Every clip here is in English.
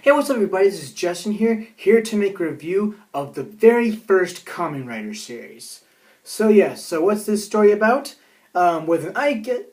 Hey, what's up everybody, this is Justin here to make a review of the very first Kamen Rider series. So what's this story about? With an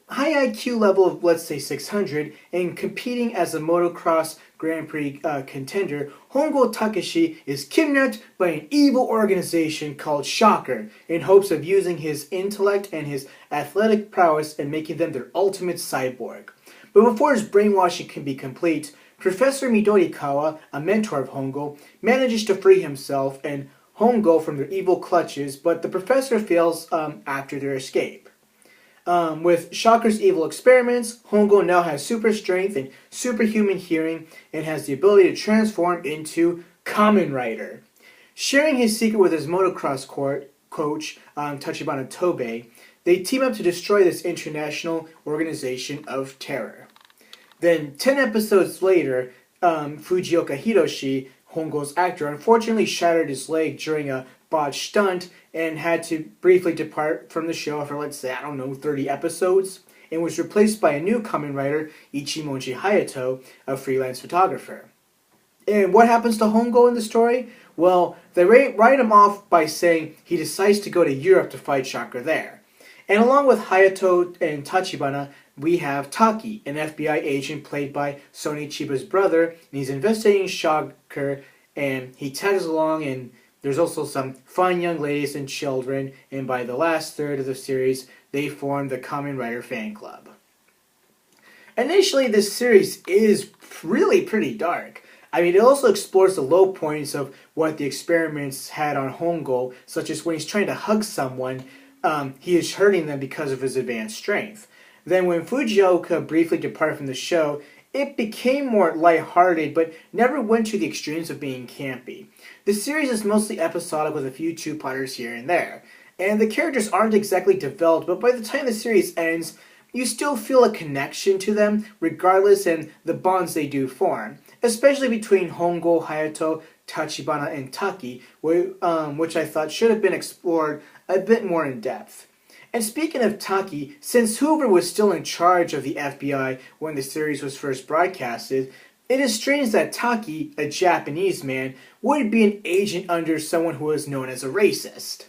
high IQ level of, let's say, 600, and competing as a motocross Grand Prix contender, Hongo Takeshi is kidnapped by an evil organization called Shocker in hopes of using his intellect and his athletic prowess and making them their ultimate cyborg. But before his brainwashing can be complete, Professor Midorikawa, a mentor of Hongo, manages to free himself and Hongo from their evil clutches, but the professor fails after their escape. With Shocker's evil experiments, Hongo now has super strength and superhuman hearing and has the ability to transform into Kamen Rider. Sharing his secret with his motocross coach, Tachibana Tobe, they team up to destroy this international organization of terror. Then, 10 episodes later, Fujioka Hiroshi, Hongo's actor, unfortunately shattered his leg during a botched stunt and had to briefly depart from the show for, let's say, 30 episodes, and was replaced by a new Kamen Rider, Ichimonji Hayato, a freelance photographer. And what happens to Hongo in the story? Well, they write him off by saying he decides to go to Europe to fight Shocker there. And along with Hayato and Tachibana, we have Taki, an FBI agent played by Sony Chiba's brother, and he's investigating Shocker, and he tags along, and there's also some fun young ladies and children, and by the last third of the series, they form the Kamen Rider fan club. Initially, this series is really pretty dark. I mean, it also explores the low points of what the experiments had on Hongo, such as when he's trying to hug someone, he is hurting them because of his advanced strength. Then when Fujioka briefly departed from the show, it became more lighthearted, but never went to the extremes of being campy. The series is mostly episodic with a few two-parters here and there, and the characters aren't exactly developed, but by the time the series ends, you still feel a connection to them, regardless, and the bonds they do form, especially between Hongo, Hayato, Tachibana, and Taki, which I thought should have been explored a bit more in depth. And speaking of Taki, since Hoover was still in charge of the FBI when the series was first broadcasted, it is strange that Taki, a Japanese man, would be an agent under someone who was known as a racist.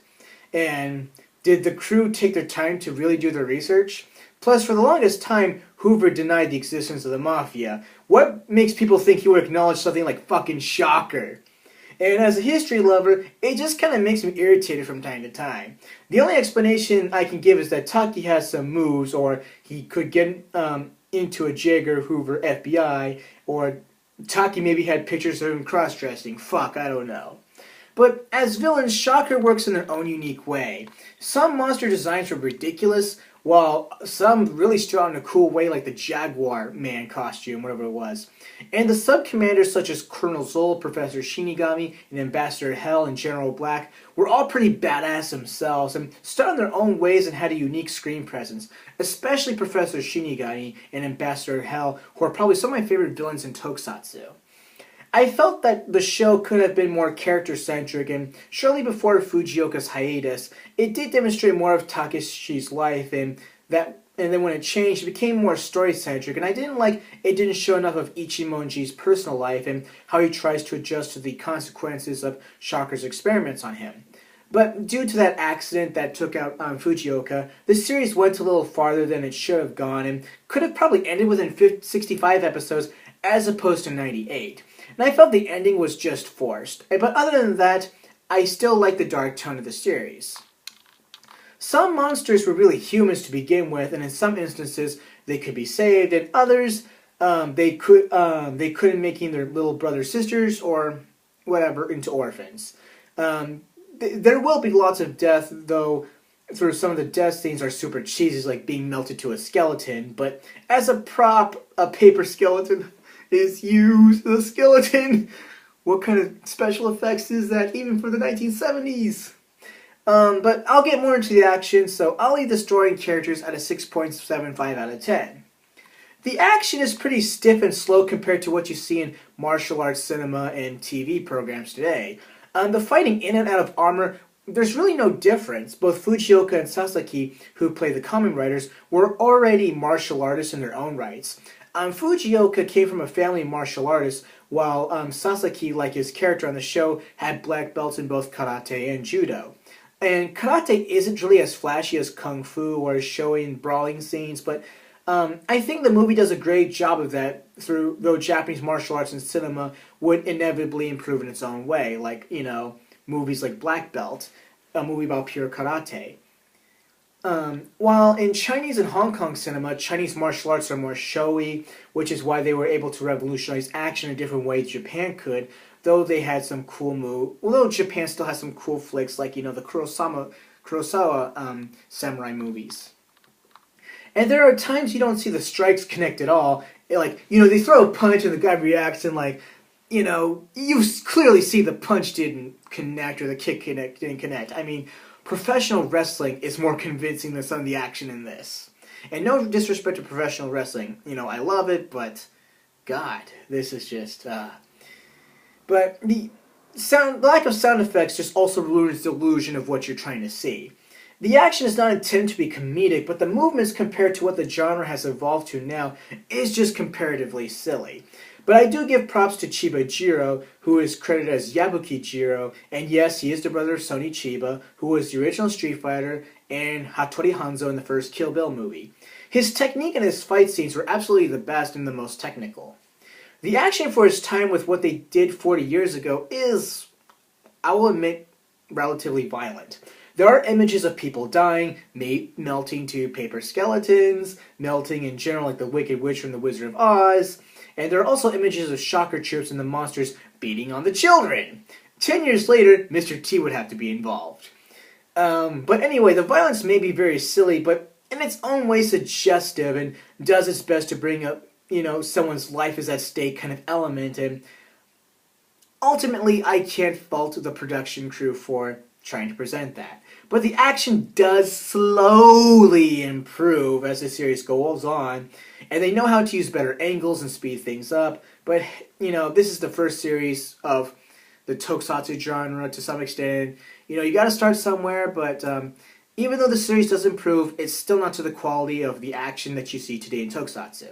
And did the crew take their time to really do their research? Plus, for the longest time, Hoover denied the existence of the Mafia. What makes people think he would acknowledge something like fucking Shocker? And as a history lover, it just kind of makes me irritated from time to time. The only explanation I can give is that Taki has some moves, or he could get into a J. Edgar Hoover FBI, or Taki maybe had pictures of him cross-dressing. Fuck, I don't know. But as villains, Shocker works in their own unique way. Some monster designs were ridiculous, while some really stood out in a cool way, like the Jaguar Man costume, whatever it was. And the sub-commanders such as Colonel Zol, Professor Shinigami, and Ambassador Hell and General Black were all pretty badass themselves and stood in their own ways and had a unique screen presence, especially Professor Shinigami and Ambassador Hell, who are probably some of my favorite villains in Tokusatsu. I felt that the show could have been more character-centric, and shortly before Fujioka's hiatus, it did demonstrate more of Takeshi's life, and then when it changed, it became more story-centric, and I didn't like it didn't show enough of Ichimonji's personal life and how he tries to adjust to the consequences of Shocker's experiments on him. But due to that accident that took out Fujioka, the series went a little farther than it should have gone, and could have probably ended within 65 episodes as opposed to 98. And I felt the ending was just forced. But other than that, I still like the dark tone of the series. Some monsters were really humans to begin with, and in some instances they could be saved, and others they couldn't, making their little brothers, sisters, or whatever into orphans. There will be lots of death, though. Through some of the death scenes are super cheesy, like being melted to a skeleton. But as a prop, a paper skeleton is used. The skeleton. What kind of special effects is that, even for the 1970s? But I'll get more into the action, so I'll leave the story and characters at a 6.75 out of 10. The action is pretty stiff and slow compared to what you see in martial arts cinema and TV programs today. The fighting in and out of armor, there's really no difference. Both Fujioka and Sasaki, who play the Kamen Riders, were already martial artists in their own rights. Fujioka came from a family of martial artists, while Sasaki, like his character on the show, had black belts in both karate and judo. And karate isn't really as flashy as kung fu or showing brawling scenes, but I think the movie does a great job of that, through though Japanese martial arts and cinema would inevitably improve in its own way, like, movies like Black Belt, a movie about pure karate. While in Chinese and Hong Kong cinema, Chinese martial arts are more showy, which is why they were able to revolutionize action in different ways Japan could, though they had some cool although Japan still has some cool flicks like, the Kurosawa samurai movies. And there are times you don't see the strikes connect at all. Like, they throw a punch and the guy reacts and, like, you clearly see the punch didn't connect or the kick didn't connect. I mean, professional wrestling is more convincing than some of the action in this. And no disrespect to professional wrestling. I love it, but God, this is just... But the lack of sound effects just also ruins the illusion of what you're trying to see. The action is not intended to be comedic, but the movements compared to what the genre has evolved to now is just comparatively silly. But I do give props to Chiba Jiro, who is credited as Yabuki Jiro, and yes, he is the brother of Sony Chiba, who was the original Street Fighter and Hattori Hanzo in the first Kill Bill movie. His technique and his fight scenes were absolutely the best and the most technical. The action for its time with what they did 40 years ago is, I will admit, relatively violent. There are images of people dying, melting to paper skeletons, melting in general like the Wicked Witch from The Wizard of Oz, and there are also images of shocker troops and the monsters beating on the children. 10 years later, Mr. T would have to be involved. But anyway, the violence may be very silly, but in its own way suggestive and does its best to bring up, someone's life is at stake kind of element, and ultimately I can't fault the production crew for trying to present that. But the action does slowly improve as the series goes on, and they know how to use better angles and speed things up, but, this is the first series of the tokusatsu genre to some extent. You gotta start somewhere, but even though the series does improve, it's still not to the quality of the action that you see today in tokusatsu.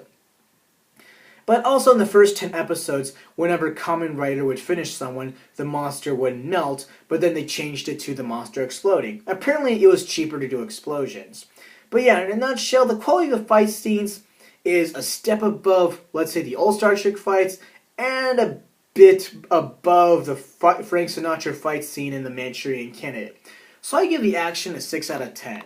But also in the first 10 episodes, whenever Kamen Rider would finish someone, the monster would melt, but then they changed it to the monster exploding. Apparently it was cheaper to do explosions. But yeah, in a nutshell, the quality of the fight scenes is a step above, let's say, the old Star Trek fights, and a bit above the Frank Sinatra fight scene in The Manchurian Candidate. So I give the action a 6 out of 10.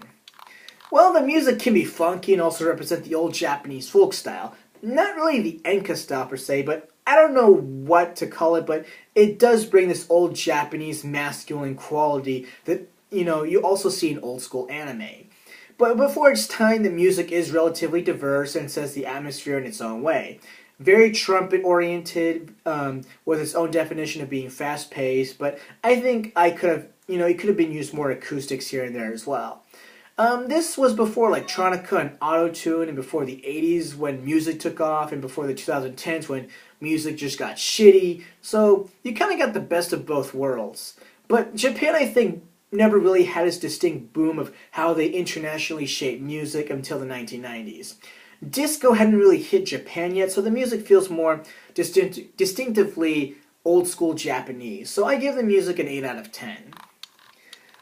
Well, the music can be funky and also represent the old Japanese folk style. Not really the Enka style per se, but I don't know what to call it, but it does bring this old Japanese masculine quality that, you also see in old school anime. But before its time, the music is relatively diverse and sets the atmosphere in its own way. Very trumpet-oriented, with its own definition of being fast-paced, but I think it could have been used more acoustics here and there as well. This was before electronica and auto-tune, and before the 80s when music took off, and before the 2010s when music just got shitty, so you kind of got the best of both worlds. But Japan, I think, never really had its distinct boom of how they internationally shaped music until the 1990s. Disco hadn't really hit Japan yet, so the music feels more distinctively old-school Japanese, so I give the music an 8 out of 10.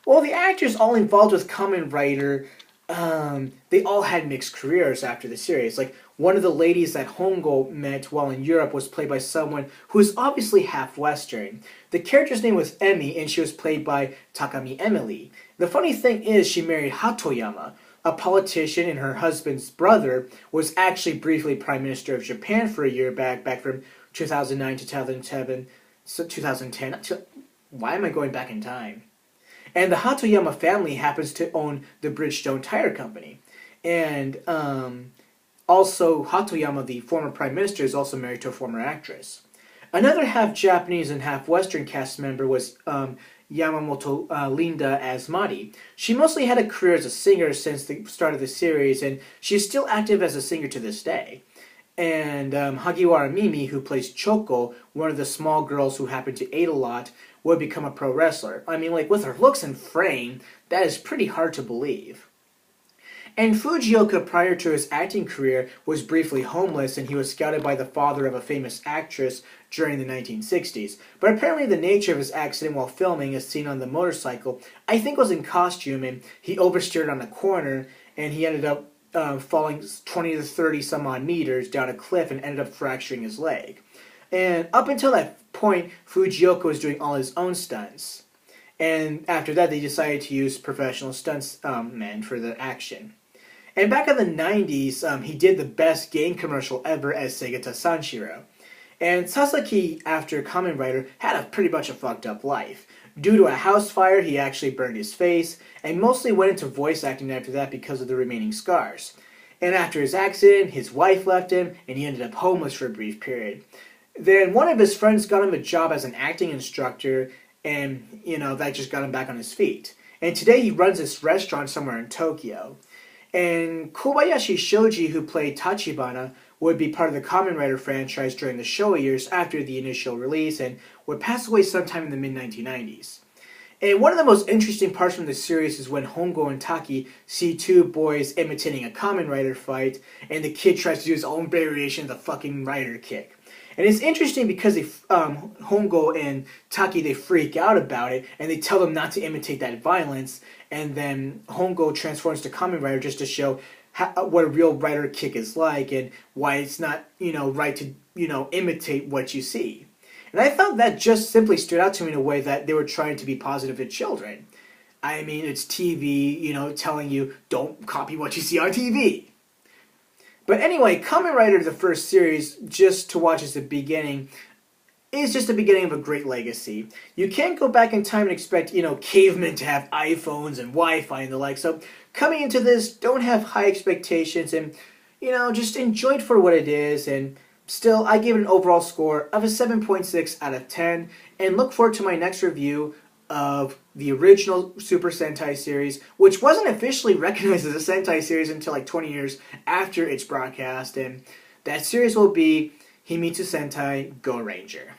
Well, the actors all involved with Kamen Rider, they all had mixed careers after the series. Like, one of the ladies that Hongo met while in Europe was played by someone who is obviously half Western. The character's name was Emi, and she was played by Takami Emily. The funny thing is, she married Hatoyama, a politician, and her husband's brother was actually briefly Prime Minister of Japan for a year back from 2009 to 2007, so 2010. Why am I going back in time? And the Hatoyama family happens to own the Bridgestone Tire Company. And also, Hatoyama, the former prime minister, is also married to a former actress. Another half Japanese and half Western cast member was Yamamoto Linda as Mari. She mostly had a career as a singer since the start of the series, and she is still active as a singer to this day. And Hagiwara Mimi, who plays Choco, one of the small girls who happen to ate a lot, would become a pro wrestler. I mean, with her looks and frame, that is pretty hard to believe. And Fujioka, prior to his acting career, was briefly homeless, and he was scouted by the father of a famous actress during the 1960s. But apparently the nature of his accident while filming, as seen on the motorcycle, I think was in costume, and he oversteered on a corner, and he ended up falling 20 to 30 some odd meters down a cliff and ended up fracturing his leg. And up until that point, Fujioka was doing all his own stunts. And after that, they decided to use professional stunts men for the action. And back in the 90s, he did the best game commercial ever as Segata Sanshiro. And Sasaki, after Kamen Rider, had a pretty much a fucked up life. Due to a house fire, he actually burned his face, and mostly went into voice acting after that because of the remaining scars. And after his accident, his wife left him, and he ended up homeless for a brief period. Then one of his friends got him a job as an acting instructor, and, that just got him back on his feet. And today he runs this restaurant somewhere in Tokyo. And Kobayashi Shoji, who played Tachibana, would be part of the Kamen Rider franchise during the Showa years after the initial release, and would pass away sometime in the mid-1990s. And one of the most interesting parts from the series is when Hongo and Taki see two boys imitating a Kamen Rider fight, and the kid tries to do his own variation of the fucking Rider kick. And it's interesting because Hongo and Taki, they freak out about it, and they tell them not to imitate that violence, and then Hongo transforms to Kamen Rider just to show what a real Rider kick is like, and why it's not, right to, imitate what you see. And I thought that just simply stood out to me in a way that they were trying to be positive to children. I mean, it's TV, telling you, don't copy what you see on TV. But anyway, Kamen Rider, the first series, just to watch as the beginning, is just the beginning of a great legacy. You can't go back in time and expect, cavemen to have iPhones and Wi-Fi and the like. So coming into this, don't have high expectations and, just enjoy it for what it is. And still, I gave it an overall score of a 7.6 out of 10. And look forward to my next review of the original Super Sentai series, which wasn't officially recognized as a Sentai series until like 20 years after its broadcast. And that series will be Himitsu Sentai Go Ranger.